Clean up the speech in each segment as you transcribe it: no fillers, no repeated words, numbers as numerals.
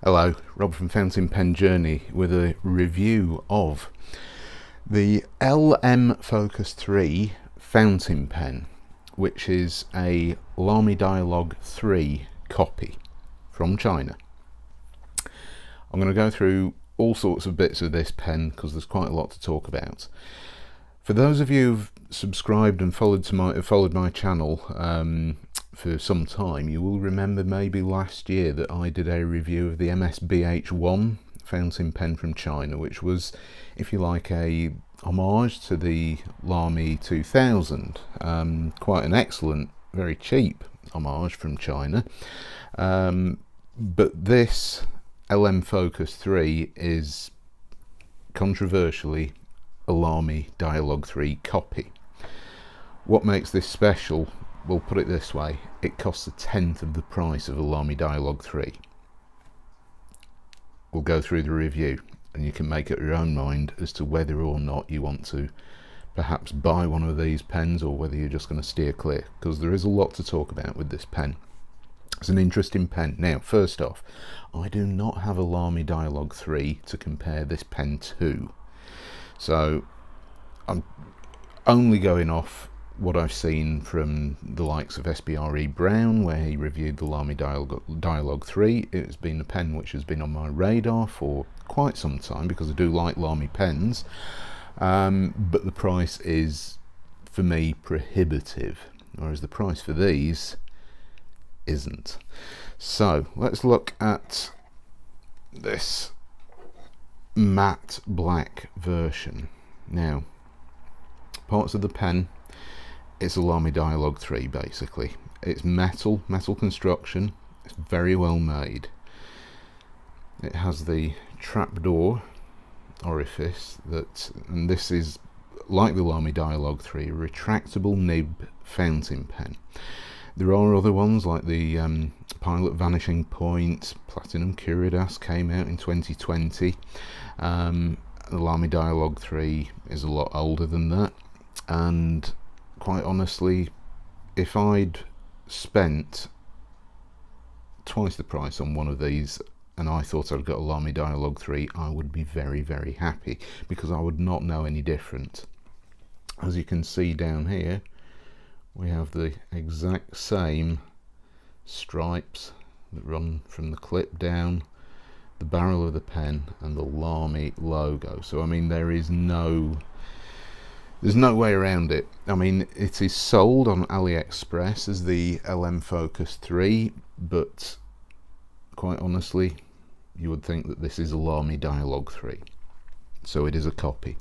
Hello, Rob from Fountain Pen Journey with a review of the LM Focus 3 fountain pen, which is a Lamy Dialog 3 copy from China. I'm going to go through all sorts of bits of this pen because there's quite a lot to talk about. For those of you who've subscribed and followed my channel for some time, you will remember maybe last year that I did a review of the MSBH1 fountain pen from China, which was, if you like, a homage to the Lamy 2000. Quite an excellent, very cheap homage from China. But this LM Focus 3 is controversially a Lamy Dialog 3 copy. What makes this special? We'll put it this way, it costs a tenth of the price of a Lamy Dialog 3. We'll go through the review and you can make up your own mind as to whether or not you want to perhaps buy one of these pens or whether you're just going to steer clear, because there is a lot to talk about with this pen. It's an interesting pen. Now, first off, I do not have a Lamy Dialog 3 to compare this pen to. So I'm only going off what I've seen from the likes of SBRE Brown, where he reviewed the Lamy Dialog 3. It's been a pen which has been on my radar for quite some time because I do like Lamy pens, but the price is, for me, prohibitive, whereas the price for these isn't. So let's look at this matte black version. Now, parts of the pen, it's a Lamy Dialog 3 basically. It's metal construction, it's very well made. It has the trapdoor orifice and this is, like the Lamy Dialog 3, a retractable nib fountain pen. There are other ones like the Pilot Vanishing Point, Platinum Curidas came out in 2020. The Lamy Dialog 3 is a lot older than that, and quite honestly, if I'd spent twice the price on one of these and I thought I'd got a Lamy Dialog 3, I would be very, very happy because I would not know any different. As you can see down here, we have the exact same stripes that run from the clip down the barrel of the pen and the Lamy logo. So I mean, there's no way around it. I mean, it is sold on AliExpress as the LM Focus 3, but quite honestly, you would think that this is a Lamy Dialog 3. So it is a copy.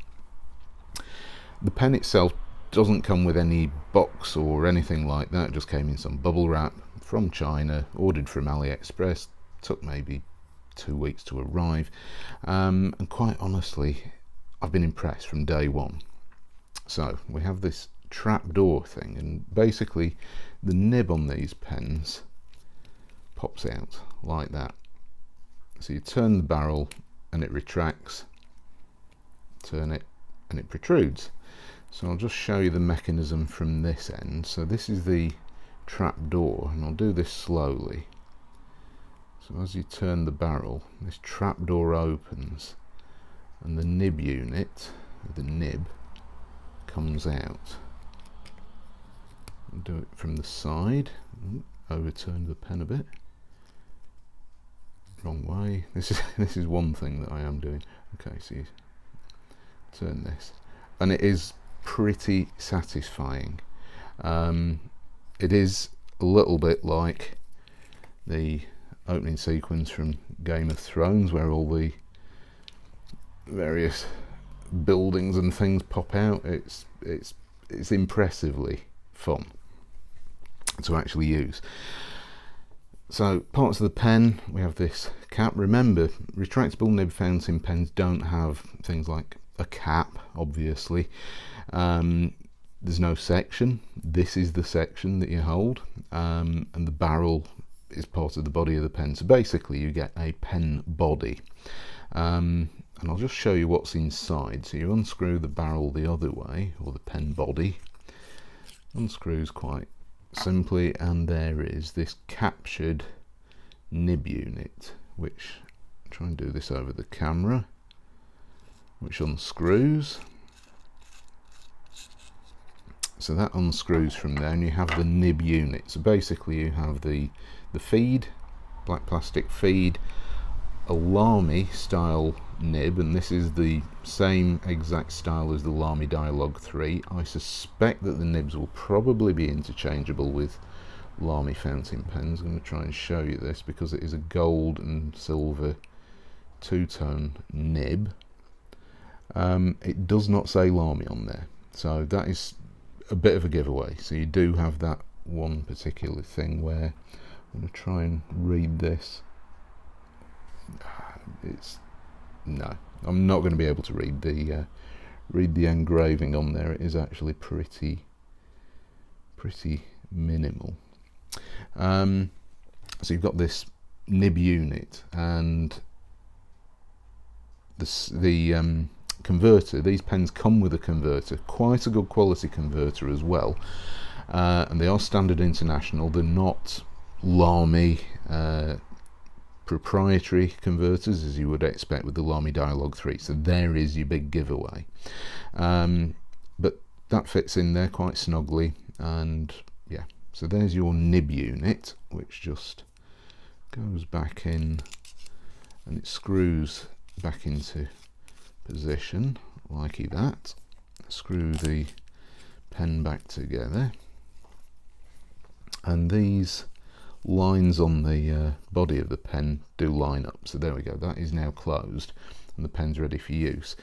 The pen itself doesn't come with any box or anything like that. It just came in some bubble wrap from China, ordered from AliExpress, took maybe 2 weeks to arrive, and quite honestly, I've been impressed from day one. So we have this trapdoor thing, and basically the nib on these pens pops out like that. So you turn the barrel and it retracts, turn it and it protrudes. So I'll just show you the mechanism from this end. So this is the trapdoor, and I'll do this slowly. So as you turn the barrel, this trapdoor opens and the nib unit, the nib, comes out. I'll do it from the side. Overturn the pen a bit. Wrong way. This is one thing that I am doing. Okay, so you turn this, and it is pretty satisfying. It is a little bit like the opening sequence from Game of Thrones, where all the various buildings and things pop out. It's impressively fun to actually use. So parts of the pen, we have this cap. Remember, retractable nib fountain pens don't have things like a cap, obviously. There's no section. This is the section that you hold, and the barrel is part of the body of the pen. So basically you get a pen body, and I'll just show you what's inside. So you unscrew the barrel the other way, or the pen body, unscrews quite simply, and there is this captured nib unit which try and do this over the camera, which unscrews. So that unscrews from there, and you have the nib unit. So basically you have the feed, black plastic feed, a Lamy style nib, and this is the same exact style as the Lamy Dialog 3. I suspect that the nibs will probably be interchangeable with Lamy fountain pens. I'm going to try and show you this because it is a gold and silver two-tone nib. It does not say Lamy on there, so that is a bit of a giveaway. So you do have that one particular thing where I'm going to try and read this. No, I'm not going to be able to read the engraving on there. It is actually pretty minimal. So you've got this nib unit and the converter. These pens come with a converter, quite a good quality converter as well, and they are standard international. They're not Lamy proprietary converters as you would expect with the Lamy Dialog 3, so there is your big giveaway. But that fits in there quite snugly, and yeah, so there's your nib unit, which just goes back in and it screws back into position like that. Screw the pen back together, and these lines on the body of the pen do line up. So there we go, that is now closed and the pen's ready for use.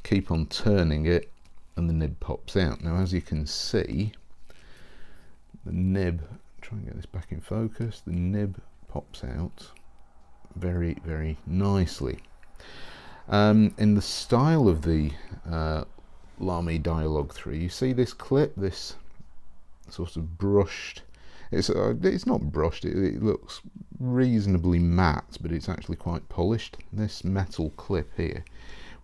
Keep on turning it and the nib pops out. Now as you can see, the nib, try and get this back in focus, the nib pops out very, very nicely. In the style of the Lamy Dialog 3, you see this clip, this sort of brushed, it's not brushed, it looks reasonably matte, but it's actually quite polished. This metal clip here,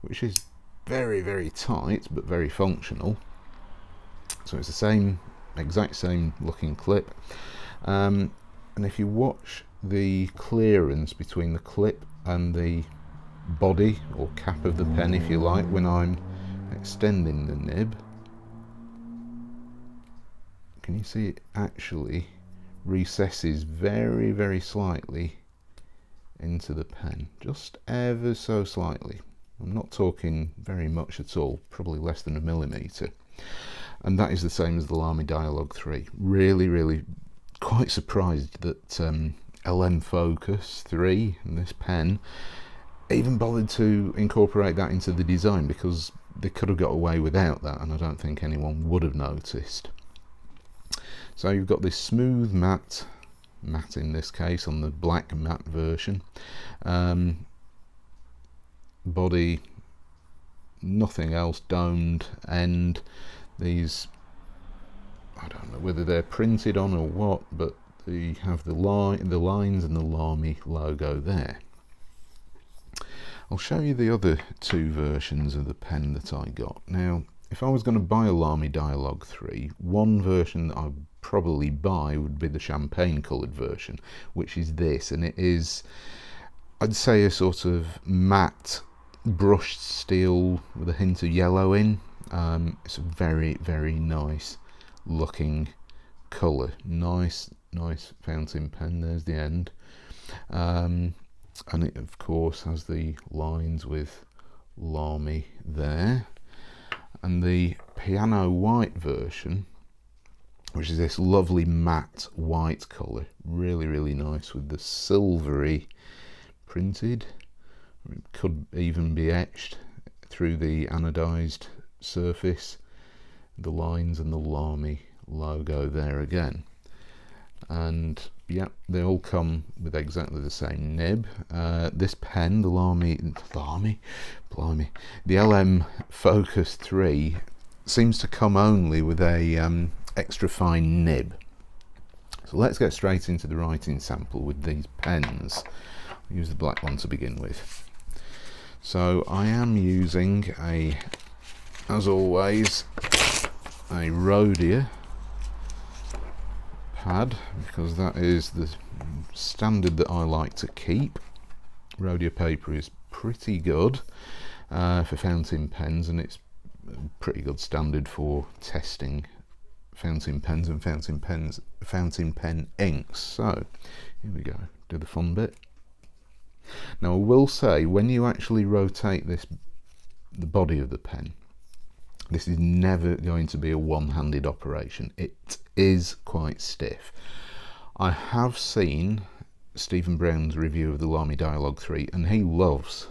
which is very, very tight but very functional. So it's the same, exact same looking clip. And if you watch the clearance between the clip and the body or cap of the pen, if you like, when I'm extending the nib, can you see it actually recesses very, very slightly into the pen, just ever so slightly. I'm not talking very much at all, probably less than a millimetre. And that is the same as the Lamy Dialog 3. Really, really quite surprised that LM Focus 3 and this pen even bothered to incorporate that into the design, because they could have got away without that and I don't think anyone would have noticed. So you've got this smooth matte in this case on the black matte version. Body, nothing else, domed end. These, I don't know whether they're printed on or what, but you have the lines and the Lamy logo there. I'll show you the other two versions of the pen that I got. Now, if I was going to buy a Lamy Dialog 3, one version that I'd probably buy would be the champagne coloured version, which is this, and it is, I'd say, a sort of matte brushed steel with a hint of yellow in. It's a very, very nice looking colour. Nice fountain pen. There's the end. And it of course has the lines with Lamy there. And the piano white version, which is this lovely matte white colour, really, really nice with the silvery printed, it could even be etched through the anodized surface, the lines and the Lamy logo there again. And yeah, they all come with exactly the same nib. This pen, the the LM Focus 3, seems to come only with a extra fine nib. So let's get straight into the writing sample with these pens. I'll use the black one to begin with. So I am using as always, a Rhodia pad, because that is the standard that I like to keep. Rhodia paper is pretty good for fountain pens, and it's a pretty good standard for testing fountain pens and fountain pen inks. So here we go, do the fun bit. Now I will say, when you actually rotate the body of the pen, this is never going to be a one-handed operation. It is quite stiff. I have seen Stephen Brown's review of the Lamy Dialog 3, and he loves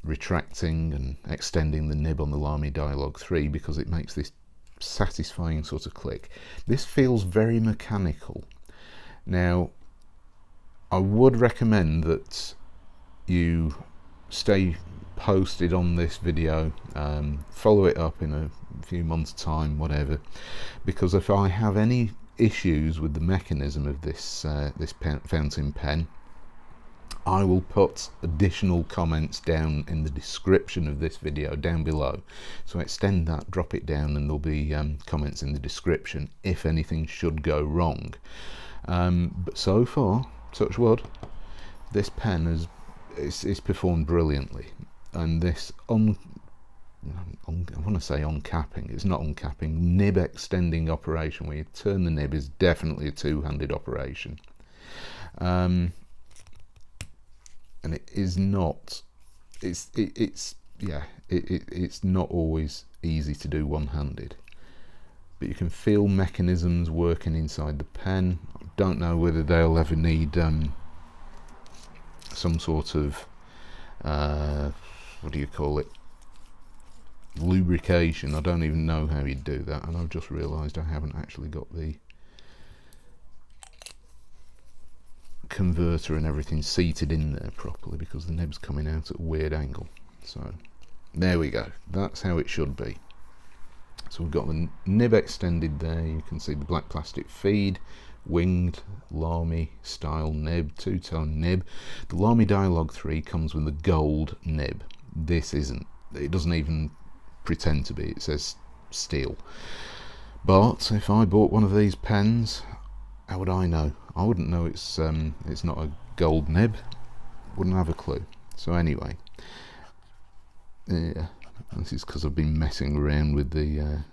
retracting and extending the nib on the Lamy Dialog 3 because it makes this satisfying sort of click. This feels very mechanical. Now, I would recommend that you stay posted on this video, follow it up in a few months' time, whatever, because if I have any issues with the mechanism of this fountain pen, I will put additional comments down in the description of this video down below. So extend that, drop it down, and there'll be comments in the description if anything should go wrong. But so far, touch wood, this pen it's performed brilliantly, and this I want to say uncapping, it's not uncapping, nib extending operation where you turn the nib is definitely a two-handed operation. And it is not, it's not always easy to do one-handed, but you can feel mechanisms working inside the pen. I don't know whether they'll ever need some sort of what do you call it, lubrication. I don't even know how you'd do that, and I've just realised I haven't actually got the converter and everything seated in there properly because the nib's coming out at a weird angle. So there we go, that's how it should be. So we've got the nib extended there. You can see the black plastic feed, winged Lamy style nib, two-tone nib. The Lamy Dialog 3 comes with a gold nib. This isn't, it doesn't even pretend to be, it says steel. But if I bought one of these pens, how would I know? I wouldn't know it's not a gold nib, wouldn't have a clue. So anyway, yeah, this is because I've been messing around with the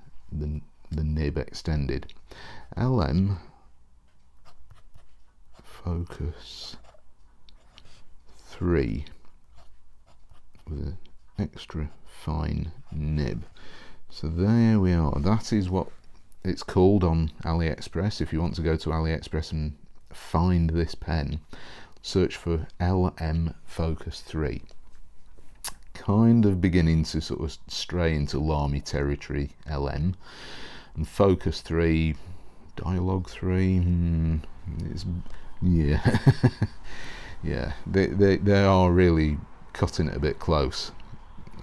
nib extended. LM Focus 3 with an extra fine nib. So there we are. That is what it's called on AliExpress. If you want to go to AliExpress and find this pen, search for LM Focus 3. Kind of beginning to sort of stray into Lamy territory, LM, and Focus 3, Dialog 3, it's, yeah, yeah, they are really cutting it a bit close.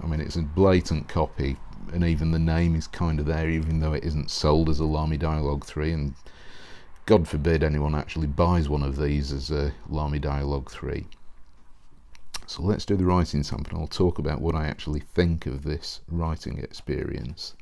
I mean, it's a blatant copy, and even the name is kind of there, even though it isn't sold as a Lamy Dialog 3, and God forbid anyone actually buys one of these as a Lamy Dialog 3. So let's do the writing sample, and I'll talk about what I actually think of this writing experience.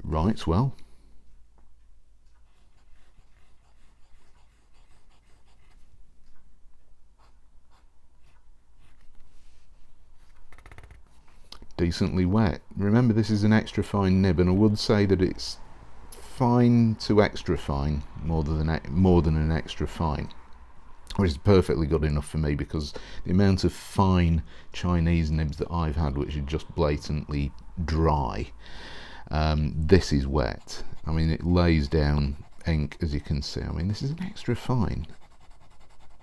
Writes well. Decently wet. Remember, this is an extra fine nib, and I would say that it's fine to extra fine more than an extra fine, which is perfectly good enough for me, because the amount of fine Chinese nibs that I've had which are just blatantly dry, this is wet. I mean, it lays down ink, as you can see. I mean, this is an extra fine,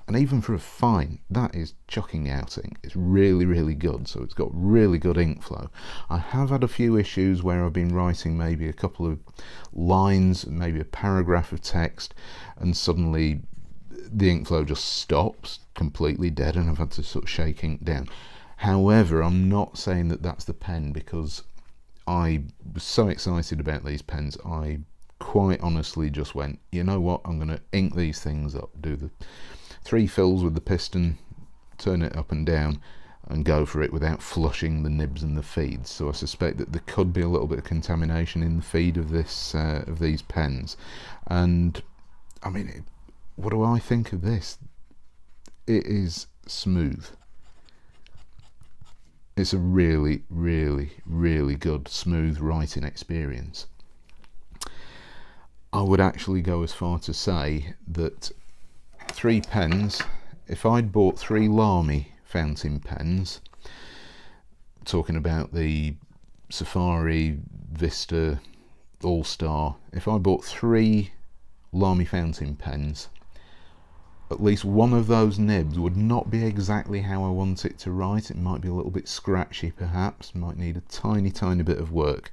and even for a fine, that is chucking out ink. It's really, really good. So it's got really good ink flow. I have had a few issues where I've been writing maybe a couple of lines, maybe a paragraph of text, and suddenly the ink flow just stops completely dead, and I've had to sort of shake ink down. However, I'm not saying that that's the pen, because I was so excited about these pens. I quite honestly just went, you know what, I'm going to ink these things up, do the 3 fills with the piston, turn it up and down, and go for it without flushing the nibs and the feeds. So I suspect that there could be a little bit of contamination in the feed of this of these pens. And I mean, what do I think of this? It is smooth. It's a really, really, really good smooth writing experience. I would actually go as far to say that 3 pens, if I'd bought 3 Lamy fountain pens, talking about the Safari, Vista, All-Star, if I bought 3 Lamy fountain pens, at least one of those nibs would not be exactly how I want it to write. It might be a little bit scratchy perhaps, might need a tiny bit of work.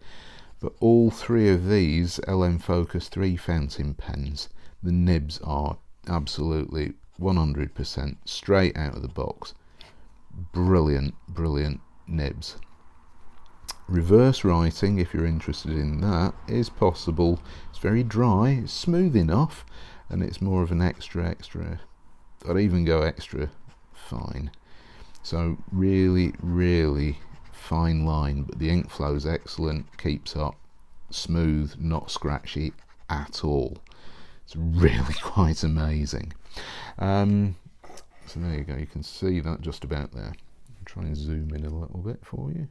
But all 3 of these LM Focus 3 fountain pens, the nibs are absolutely 100% straight out of the box. Brilliant, brilliant nibs. Reverse writing, if you're interested in that, is possible. It's very dry, it's smooth enough, and it's more of an extra, I'd even go extra fine. So really, really fine line, but the ink flow is excellent, keeps up, smooth, not scratchy at all. It's really quite amazing. So there you go, you can see that just about there. I'll try and zoom in a little bit for you.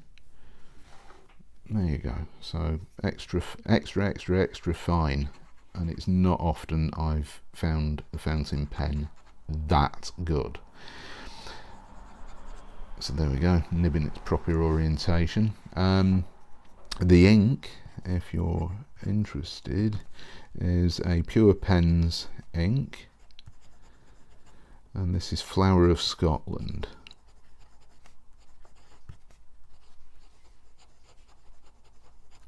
There you go. So extra fine, and it's not often I've found the fountain pen that good. So there we go, nib in its proper orientation. The ink, if you're interested, is a Pure Pens ink, and this is Flower of Scotland.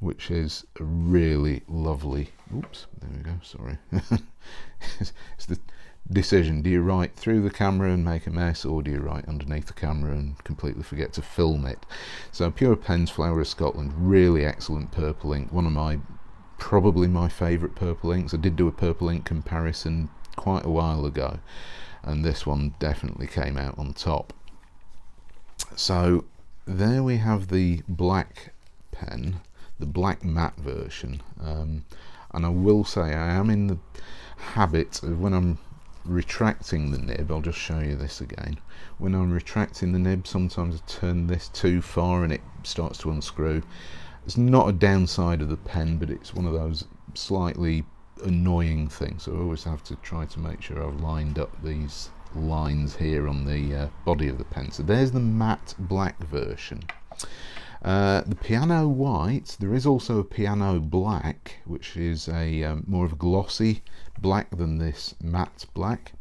Which is a really lovely, oops, there we go, sorry. It's the decision, do you write through the camera and make a mess, or do you write underneath the camera and completely forget to film it? So Pure Pens Flower of Scotland, really excellent purple ink, one of probably my favourite purple inks. I did do a purple ink comparison quite a while ago, and this one definitely came out on top. So there we have the black pen, the black matte version, and I will say I am in the habit of, when I'm retracting the nib, I'll just show you this again, when I'm retracting the nib sometimes I turn this too far and it starts to unscrew. It's not a downside of the pen, but it's one of those slightly annoying things, so I always have to try to make sure I've lined up these lines here on the body of the pen. So there's the matte black version. The piano white, there is also a piano black, which is a more of a glossy black than this matte black,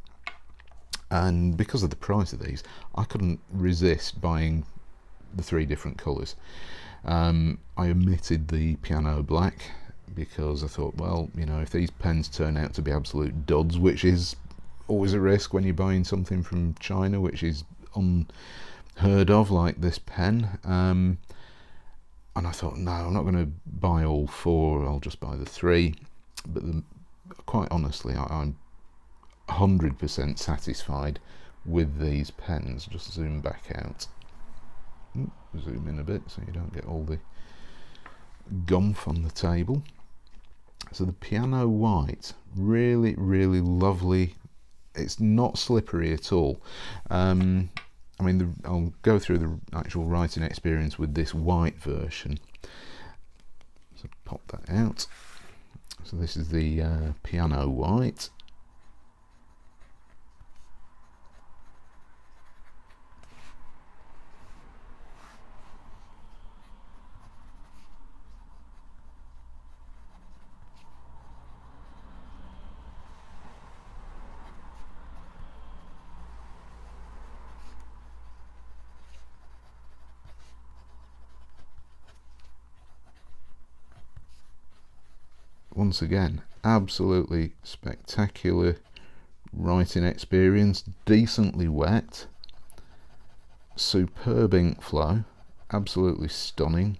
and because of the price of these I couldn't resist buying the 3 different colours. I omitted the piano black because I thought, well, you know, if these pens turn out to be absolute duds, which is always a risk when you're buying something from China, which is unheard of, like this pen, and I thought, no, I'm not going to buy all 4, I'll just buy the 3. But quite honestly, I'm 100% satisfied with these pens. Just zoom back out. Zoom in a bit so you don't get all the gump on the table. So the piano white, really, really lovely. It's not slippery at all. I mean, I'll go through the actual writing experience with this white version. So pop that out. So this is the piano white. Once again, absolutely spectacular writing experience, decently wet, superb ink flow, absolutely stunning,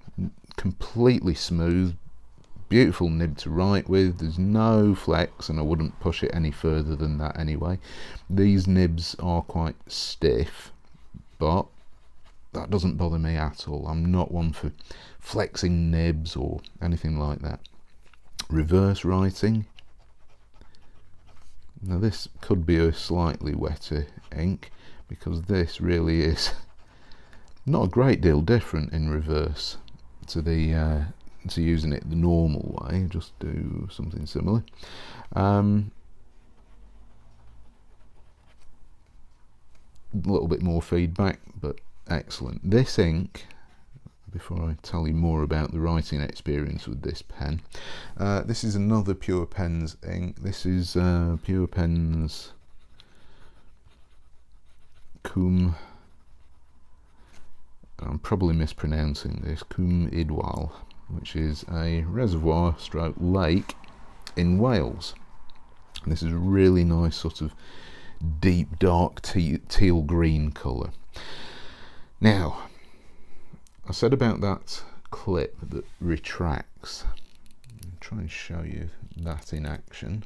completely smooth, beautiful nib to write with. There's no flex, and I wouldn't push it any further than that anyway. These nibs are quite stiff, but that doesn't bother me at all. I'm not one for flexing nibs or anything like that. Reverse writing. Now this could be a slightly wetter ink, because this really is not a great deal different in reverse to the to using it the normal way. Just do something similar. A little bit more feedback, but excellent. This ink, before I tell you more about the writing experience with this pen, this is another Pure Pens ink. This is Pure Pens Cum, I'm probably mispronouncing this, Cum Idwal, which is a reservoir stroke lake in Wales. And this is a really nice sort of deep dark teal green colour. Now, I said about that clip that retracts. I'll try and show you that in action.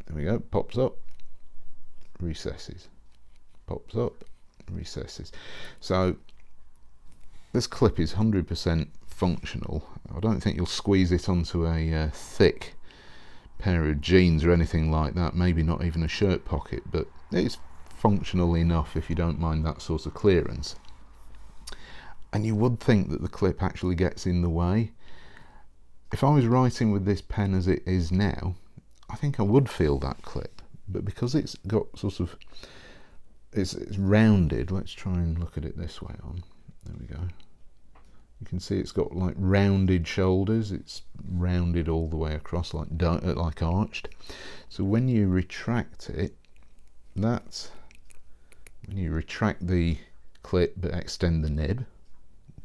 There we go, pops up, recesses, pops up, recesses. So this clip is 100% functional. I don't think you'll squeeze it onto a thick pair of jeans or anything like that, maybe not even a shirt pocket, but it's functional enough if you don't mind that sort of clearance. And you would think that the clip actually gets in the way. If I was writing with this pen as it is now, I think I would feel that clip, but because it's got sort of, it's rounded. Let's try and look at it this way on. There we go. You can see it's got like rounded shoulders. It's rounded all the way across, like arched. So when you retract it, when you retract the clip but extend the nib,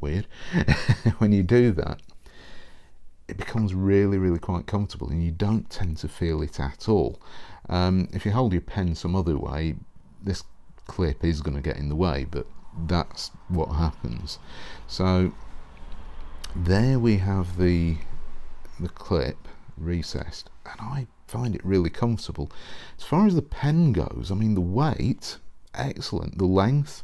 weird, when you do that, it becomes really quite comfortable, and you don't tend to feel it at all. If you hold your pen some other way, this clip is going to get in the way, but that's what happens. So there we have the clip recessed, and I find it really comfortable. As far as the pen goes, I mean, the weight, excellent. The length,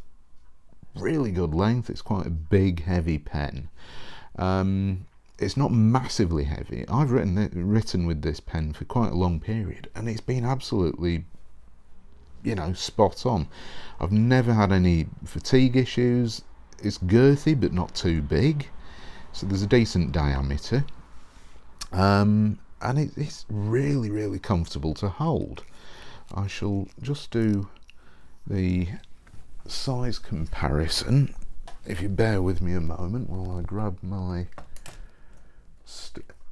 really good length. It's quite a big, heavy pen. It's not massively heavy. I've written with this pen for quite a long period, and it's been absolutely, you know, spot on. I've never had any fatigue issues. It's girthy but not too big, so there's a decent diameter, and it's really comfortable to hold. I shall just do the size comparison, if you bear with me a moment while I grab my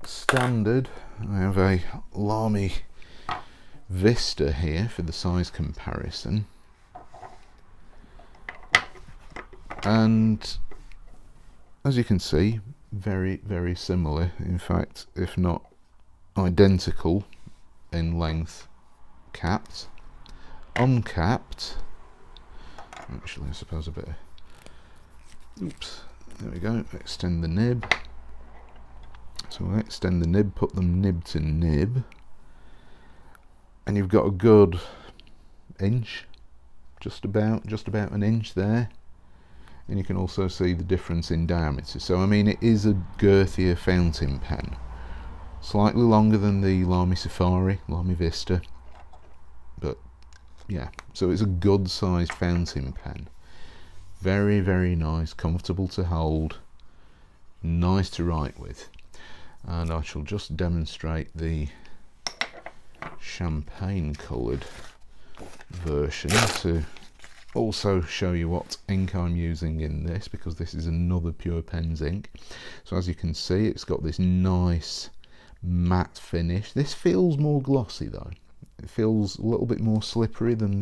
standard. I have a Lamy Vista here for the size comparison, and as you can see, very similar, in fact, if not identical in length. Capped, uncapped, actually I suppose a bit of, oops, there we go, extend the nib. So I extend the nib, put them nib to nib, and you've got a good inch, just about an inch there, and you can also see the difference in diameter. So I mean, it is a girthier fountain pen, slightly longer than the Lamy Safari, Lamy Vista, but yeah, so it's a good sized fountain pen. Very nice, comfortable to hold, nice to write with. And I shall just demonstrate the champagne coloured version to also show you what ink I'm using in this, because this is another Pure Pens ink. So as you can see, it's got this nice matte finish. This feels more glossy though. It feels a little bit more slippery than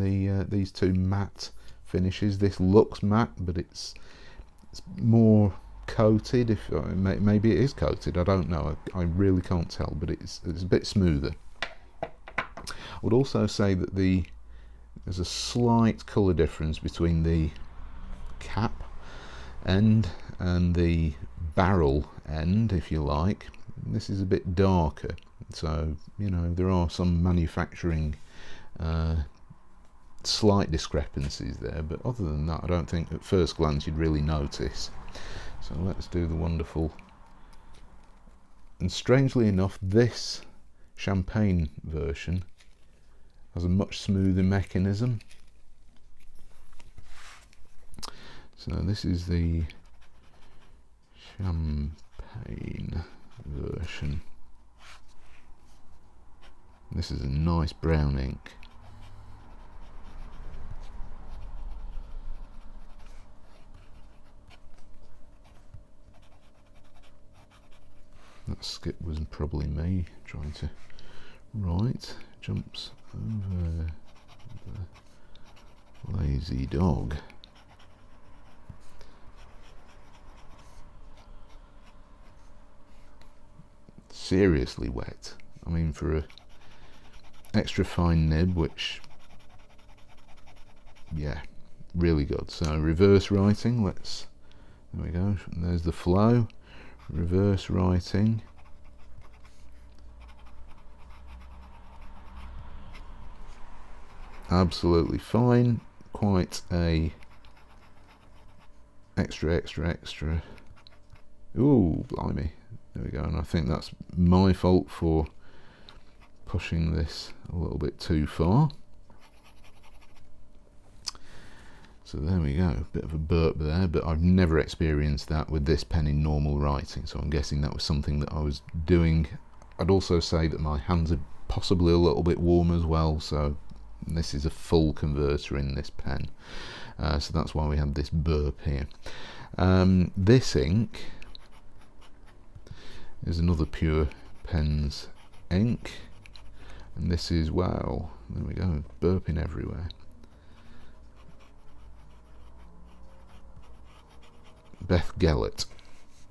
these two matte finishes. This looks matte, but it's more coated. If maybe it is coated, I don't know. I really can't tell, but it's a bit smoother. I would also say that there's a slight colour difference between the cap end and the barrel end, if you like, this is a bit darker. So, you know, there are some manufacturing slight discrepancies there, but other than that, I don't think at first glance you'd really notice. So let's do the wonderful, and strangely enough, this champagne version has a much smoother mechanism. So this is the champagne version. This is a nice brown ink. That skip was probably me trying to write. Jumps over the lazy dog. Seriously wet. I mean, for a extra fine nib, which, yeah, really good. So reverse writing, there we go, there's the flow. Reverse writing, absolutely fine. Quite a extra. Ooh, blimey, there we go. And I think that's my fault for pushing this a little bit too far. So there we go, bit of a burp there, but I've never experienced that with this pen in normal writing, so I'm guessing that was something that I was doing. I'd also say that my hands are possibly a little bit warm as well, so this is a full converter in this pen, so that's why we have this burp here. This ink is another Pure Pens ink, and this is, wow, there we go, burping everywhere. Beth Gellert.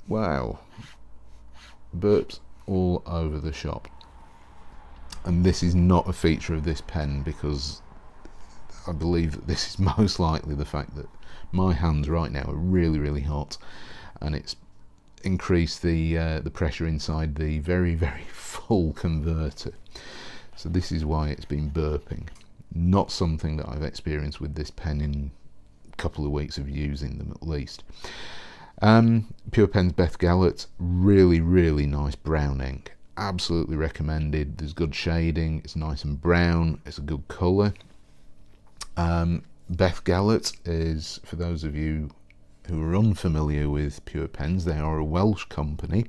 Wow, burps all over the shop. And this is not a feature of this pen, because I believe that this is most likely the fact that my hands right now are really hot, and it's increased the pressure inside the very full converter. So this is why it's been burping. Not something that I've experienced with this pen in a couple of weeks of using them at least. Pure Pens Beth Gellert, really nice brown ink. Absolutely recommended. There's good shading, it's nice and brown, it's a good colour. Beth Gellert is, for those of you who are unfamiliar with Pure Pens, they are a Welsh company,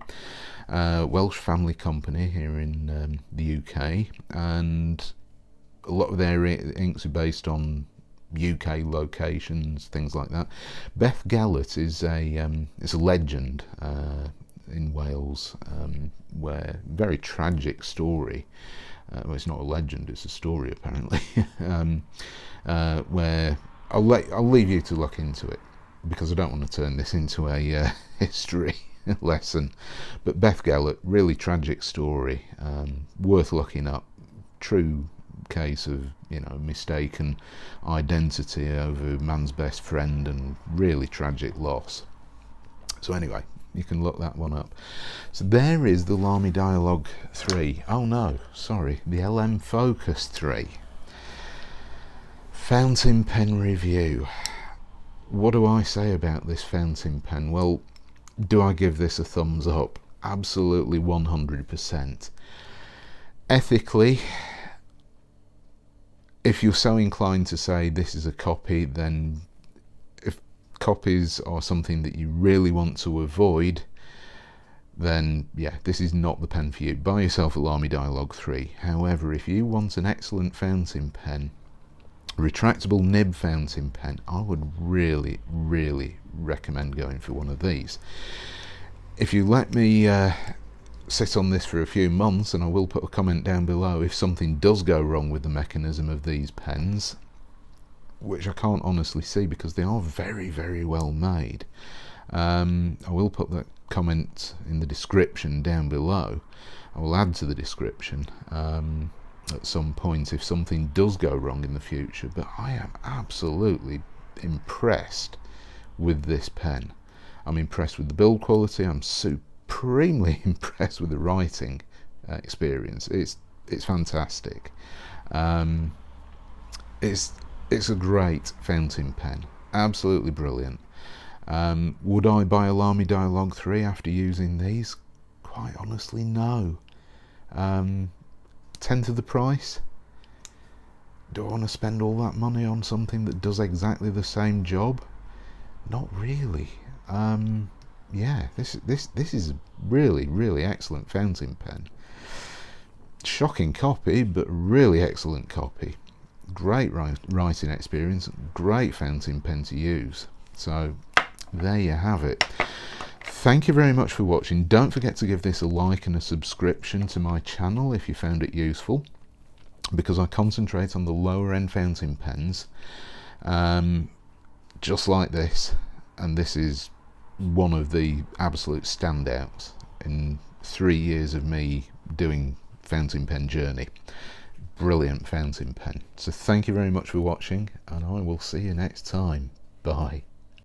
Welsh family company here in the UK, and a lot of their inks are based on UK locations, things like that. Beth Gellert is it's a legend in Wales, where very tragic story. Well, it's not a legend; it's a story apparently. Where I'll leave you to look into it, because I don't want to turn this into a history lesson. But Beth Gellert, really tragic story, worth looking up. True case of, you know, mistaken identity over man's best friend, and really tragic loss. So anyway, you can look that one up. So there is the Lamy Dialog 3. Oh no, sorry, the LM Focus 3. Fountain pen review. What do I say about this fountain pen? Well, do I give this a thumbs up? Absolutely 100%. Ethically, if you're so inclined to say this is a copy, then if copies are something that you really want to avoid, then yeah, this is not the pen for you. Buy yourself a Lamy Dialog 3. However, if you want an excellent fountain pen, retractable nib fountain pen, I would really recommend going for one of these. If you let me sit on this for a few months, and I will put a comment down below if something does go wrong with the mechanism of these pens, which I can't honestly see because they are very well made. I will put that comment in the description down below. I will add to the description at some point if something does go wrong in the future, but I am absolutely impressed with this pen. I'm impressed with the build quality. I'm supremely impressed with the writing experience. It's fantastic. It's a great fountain pen, absolutely brilliant. Would I buy a Lamy Dialog 3 after using these? Quite honestly, no. Tenth of the price? Do I want to spend all that money on something that does exactly the same job? Not really. Yeah, this is really excellent fountain pen. Shocking copy, but really excellent copy. Great writing experience, great fountain pen to use. So there you have it. Thank you very much for watching. Don't forget to give this a like and a subscription to my channel if you found it useful, because I concentrate on the lower end fountain pens, just like this, and this is one of the absolute standouts in 3 years of me doing fountain pen journey. Brilliant fountain pen. So thank you very much for watching, and I will see you next time. Bye.